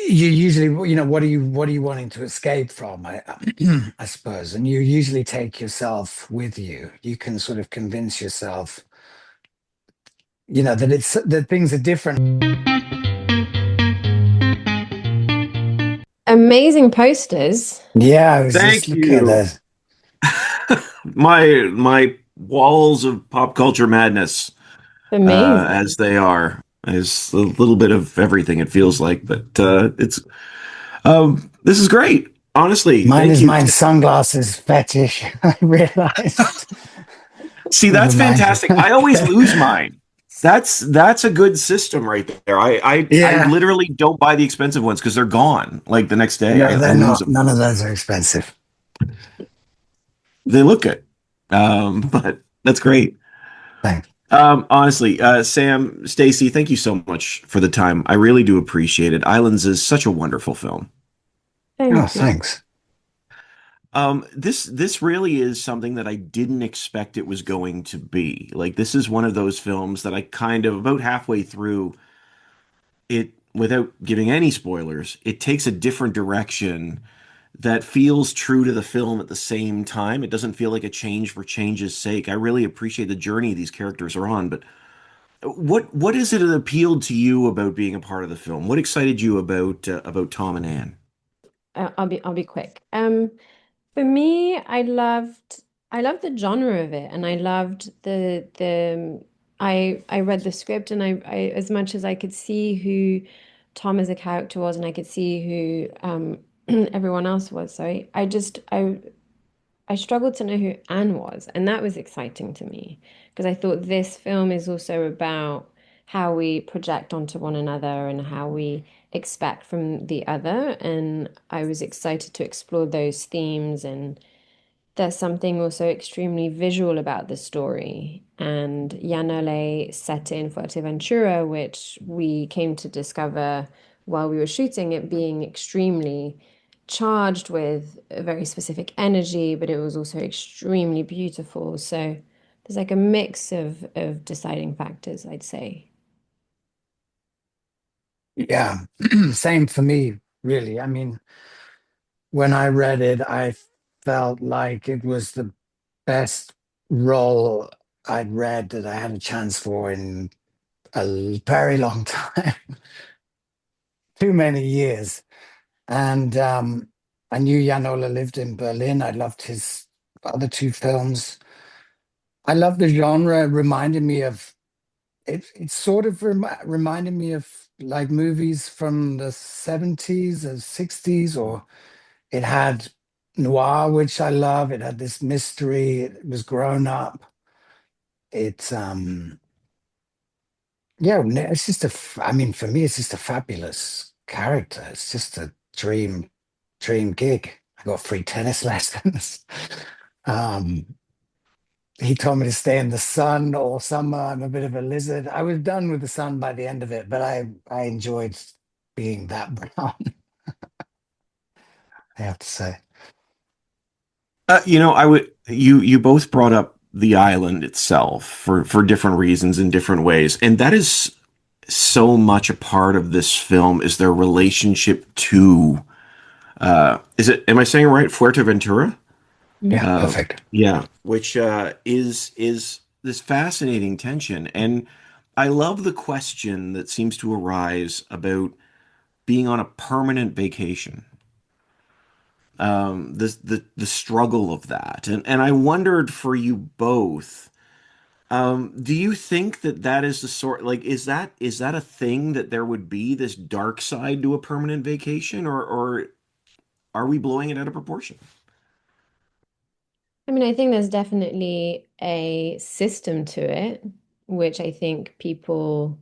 you usually, what are you wanting to escape from? I suppose, and you usually take yourself with you. You can sort of convince yourself, that things are different. Amazing posters. Yeah, I was just Thank looking at you. that. My walls of pop culture madness, as Amazing. they are, is a little bit of everything. It feels like, but it's this is great. Honestly, Mine thank is you. mine sunglasses fetish. I realized See, with the that's 90s. fantastic. I always lose mine. That's a good system right there. I Yeah. literally don't buy the expensive ones because they're gone like the next day. No, I they're lose not. them. None of those are expensive. They look good, but that's great. Thanks. Honestly, Sam, Stacy, thank you so much for the time. I really do appreciate it. Islands is such a wonderful film. Oh, Thank you. thanks. This really is something that I didn't expect it was going to be. Like this is one of those films that I kind of about halfway through it, without giving any spoilers, it takes a different direction that feels true to the film at the same time. It doesn't feel like a change for change's sake. I really appreciate the journey these characters are on, but what is it that appealed to you about being a part of the film? What excited you about Tom and Anne? I'll be quick. For me, I loved the genre of it, and I loved the I read the script, and I as much as I could see who Tom as a character was, and I could see who everyone else was. Sorry, I struggled to know who Anne was, and that was exciting to me because I thought this film is also about how we project onto one another and how we expect from the other. And I was excited to explore those themes. And there's something also extremely visual about the story. And Yanole set in Fuerteventura, which we came to discover while we were shooting it being extremely charged with a very specific energy, but it was also extremely beautiful. So there's like a mix of deciding factors, I'd say. Yeah. Same for me, really. I mean, when I read it, I felt like it was the best role I'd read that I had a chance for in a very long time, too many years. And I knew Jan Ola lived in Berlin. I loved his other two films. I love the genre. It reminded me of it. It sort of reminded me of like movies from the 70s or 60s, or it had noir, which I love. It had this mystery. It was grown up. It's yeah, it's just I mean, for me, it's just a fabulous character. It's just a dream gig. I got free tennis lessons. Um, he told me to stay in the sun all summer. I'm a bit of a lizard. I was done with the sun by the end of it, but I enjoyed being that brown, I have to say. I would you both brought up the island itself for different reasons in different ways, and that is so much a part of this film is their relationship to is it am I saying it right? Fuerteventura? Mhm. Yeah, perfect. Yeah, which is this fascinating tension. And I love the question that seems to arise about being on a permanent vacation. The struggle of that. And I wondered for you both, do you think that that is the sort like is that a thing that there would be this dark side to a permanent vacation, or are we blowing it out of proportion? I mean, I think there's definitely a system to it, which I think people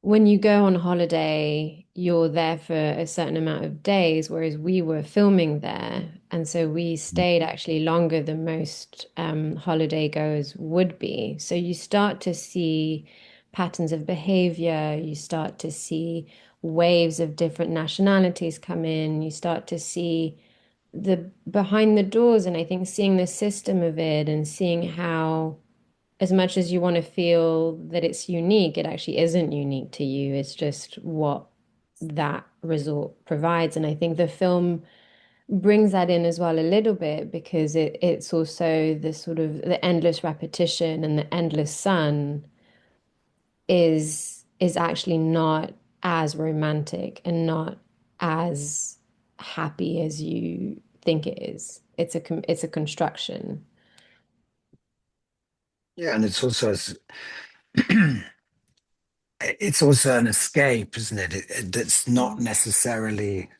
when you go on holiday, you're there for a certain amount of days, whereas we were filming there. And so we stayed actually longer than most holiday goers would be. So you start to see patterns of behavior, you start to see waves of different nationalities come in, you start to see the behind the doors, and I think seeing the system of it and seeing how as much as you want to feel that it's unique, it actually isn't unique to you. It's just what that resort provides. And I think the film brings that in as well a little bit because it's also the sort of the endless repetition and the endless sun is actually not as romantic and not as happy as you think it is. It's a construction. Yeah, and it's also an escape, isn't it? That's not necessarily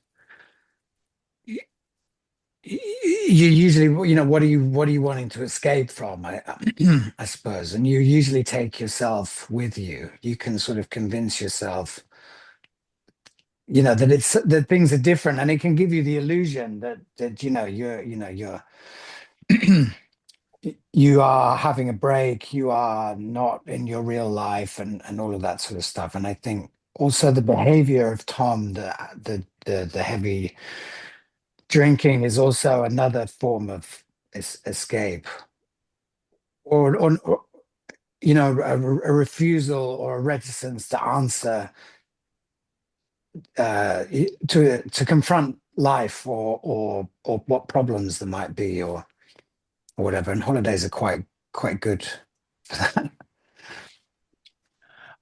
you usually, what are you wanting to escape from? I suppose, and you usually take yourself with you. You can sort of convince yourself, that things are different, and it can give you the illusion that you are having a break, you are not in your real life, and all of that sort of stuff. And I think also the behavior of Tom, the heavy drinking, is also another form of escape, or a refusal or a reticence to answer, to confront life, or what problems there might be, or whatever. And holidays are quite good for that.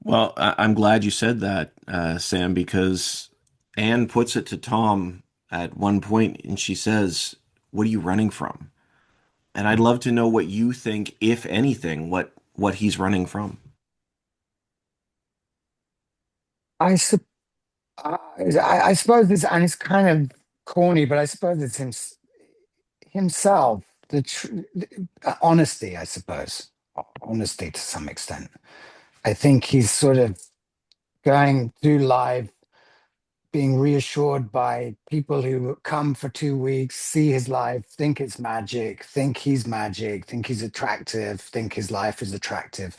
Well, I'm glad you said that, Sam, because Anne puts it to Tom at one point, and she says, "What are you running from?" And I'd love to know what you think, if anything, what he's running from. I sup I suppose this, and it's kind of corny, but I suppose it's himself, honesty, I suppose, honesty to some extent. I think he's sort of going through life being reassured by people who come for 2 weeks, see his life, think it's magic, think he's attractive, think his life is attractive.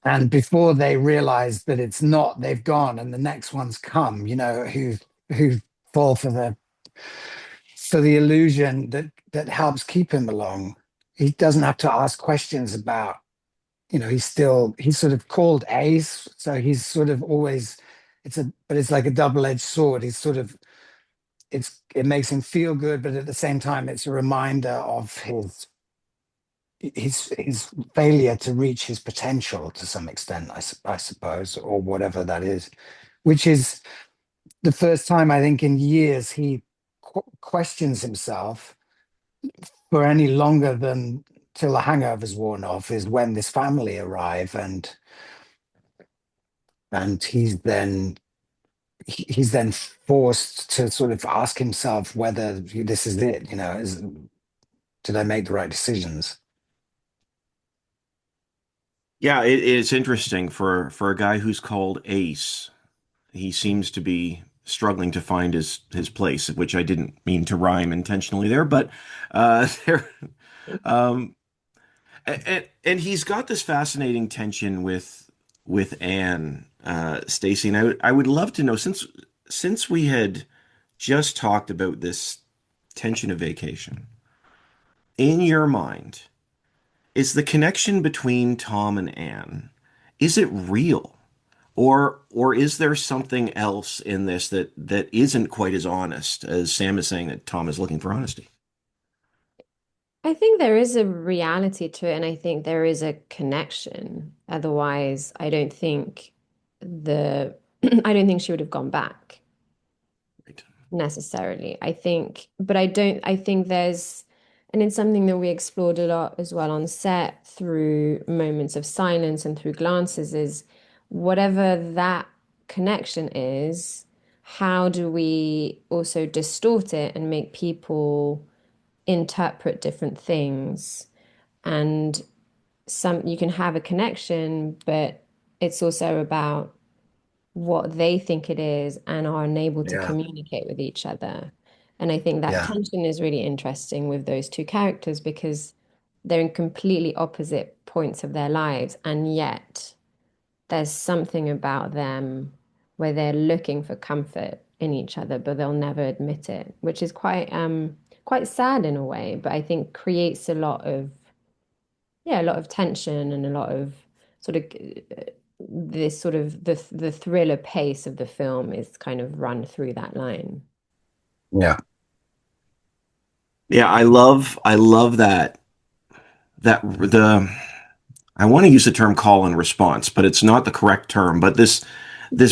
And before they realize that it's not, they've gone, and the next ones come, who fall for the illusion that helps keep him along. He doesn't have to ask questions about, he's sort of called Ace, so he's sort of always, but it's like a double-edged sword. He's sort of, it makes him feel good, but at the same time, it's a reminder of his failure to reach his potential to some extent, I suppose, or whatever that is, which is the first time I think in years he questions himself for any longer than till the hangover's worn off, is when this family arrive, and he's then forced to sort of ask himself whether this is it, did I make the right decisions? Yeah, it's interesting for a guy who's called Ace. He seems to be struggling to find his place, which I didn't mean to rhyme intentionally there, but there. Um, and he's got this fascinating tension with Anne, Stacy, and I would love to know, since we had just talked about this tension of vacation, in your mind, is the connection between Tom and Anne, is it real? Or is there something else in this that isn't quite as honest as Sam is saying that Tom is looking for honesty? I think there is a reality to it, and I think there is a connection. Otherwise, the I don't think she would have gone back Right. necessarily. I think and it's something that we explored a lot as well on set through moments of silence and through glances, is whatever that connection is, how do we also distort it and make people interpret different things? And you can have a connection, but it's also about what they think it is and are unable to Yeah, communicate with each other. And I think that yeah, tension is really interesting with those two characters because they're in completely opposite points of their lives, and yet there's something about them where they're looking for comfort in each other, but they'll never admit it, which is quite sad in a way, but I think creates a lot of tension and a lot of sort of this sort of the thriller pace of the film is kind of run through that line. Yeah. Yeah, I love that the I want to use the term call and response, but it's not the correct term. But this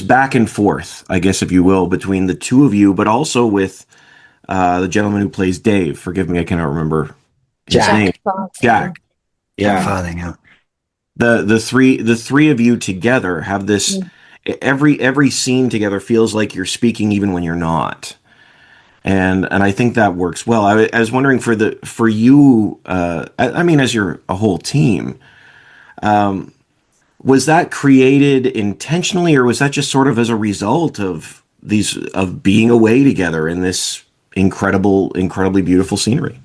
back and forth, I guess, if you will, between the two of you, but also with the gentleman who plays Dave. Forgive me, I cannot remember his Jack. name. Jack Farthing. Jack. Jack Yeah. Farthing. Yeah. The three of you together have this. Mm. Every scene together feels like you're speaking even when you're not. And I think that works well. I was wondering for you, I mean, as you're a whole team, was that created intentionally, or was that just sort of as a result of being away together in this incredibly beautiful scenery?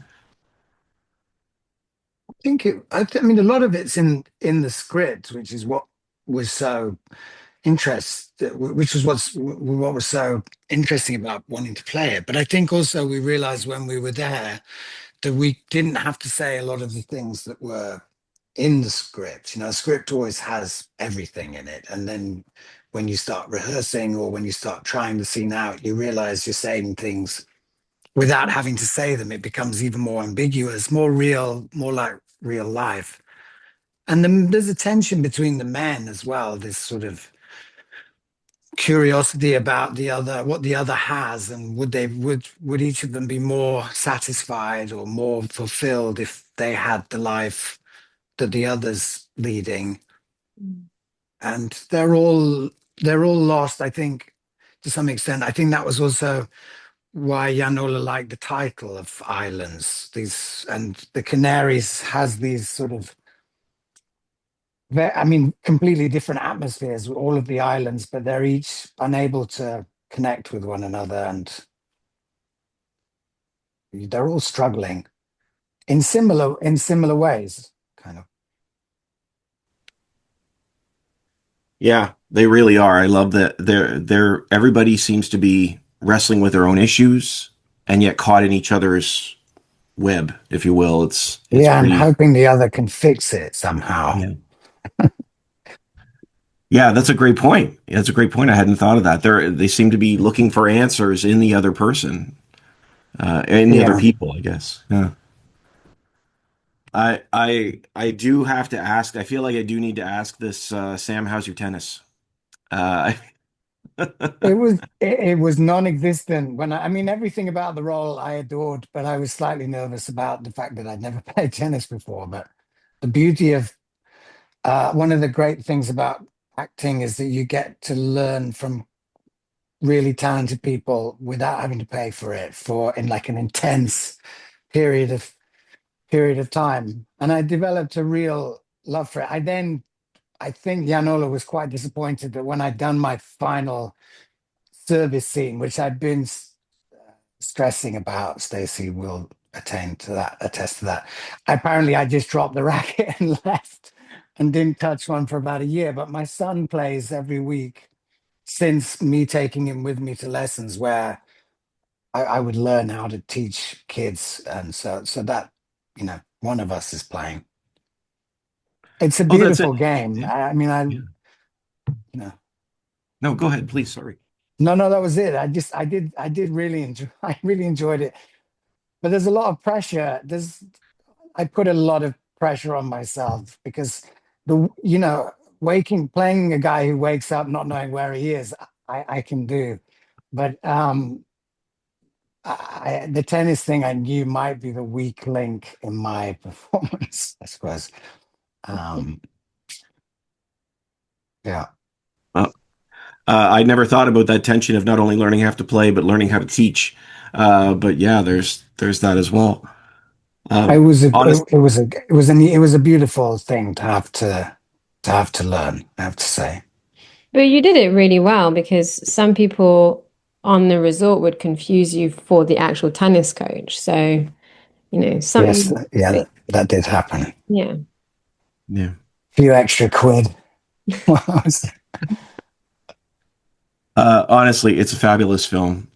I mean, a lot of it's in the script, which is what was so which was what was so interesting about wanting to play it. But I think also we realized when we were there that we didn't have to say a lot of the things that were in the script. You know, a script always has everything in it, and then when you start rehearsing or when you start trying the scene out, you realize you're saying things without having to say them. It becomes even more ambiguous, more real, more like real life. And then there's a tension between the men as well, this sort of curiosity about the other, what the other has, and would each of them be more satisfied or more fulfilled if they had the life that the other's leading. And they're all lost, I think, to some extent. I think that was also why Yanola liked the title of Islands. These, and the Canaries has these sort of I mean, completely different atmospheres with all of the islands, but they're each unable to connect with one another, and they're all struggling in similar ways, kind of. Yeah, they really are. I love that they're everybody seems to be wrestling with their own issues and yet caught in each other's web, if you will. It's Yeah, and pretty. hoping the other can fix it somehow. Yeah. Yeah, that's a great point. That's a great point. I hadn't thought of that. They seem to be looking for answers in the other person, in the other Yeah, people, I guess. Yeah. I do have to ask. I feel like I do need to ask this. Sam, how's your tennis? Uh, it was non-existent when I mean everything about the role I adored, but I was slightly nervous about the fact that I'd never played tennis before. But the beauty of one of the great things about acting is that you get to learn from really talented people without having to pay for it for in like an intense period of period of time. And I developed a real love for it. I think Yanola was quite disappointed that when I'd done my final service scene, which I'd been stressing about, Stacy will attest to that. Apparently, I just dropped the racket and left and didn't touch one for about a year. But my son plays every week since me taking him with me to lessons where I would learn how to teach kids. And so that, one of us is playing. It's a oh, that's it. beautiful game. Yeah. I mean, Yeah. you know, No, go ahead, please. Sorry. no, that was it. I did really enjoy, I really enjoyed it. But there's a lot of pressure. I put a lot of pressure on myself because playing a guy who wakes up not knowing where he is, I can do. But the tennis thing I knew might be the weak link in my performance, I suppose. Um, yeah. Uh, I never thought about that tension of not only learning how to play but learning how to teach. But yeah, there's that as well. It was a Honest. it was a beautiful thing to learn, I have to say. But you did it really well because some people on the resort would confuse you for the actual tennis coach. So, Yes, something, yeah, that did happen. A yeah. Yeah. few extra quid. Honestly, it's a fabulous film.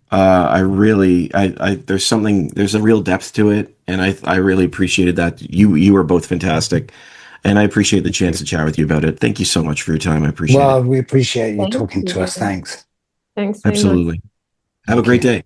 There's a real depth to it, and I really appreciated that. You were both fantastic, And I appreciate the chance to chat with you about it. Thank you so much for your time. I appreciate it. Well, we appreciate you Thank talking to us. you. Thanks. Thanks very much. Absolutely. Have a Thank great you. day.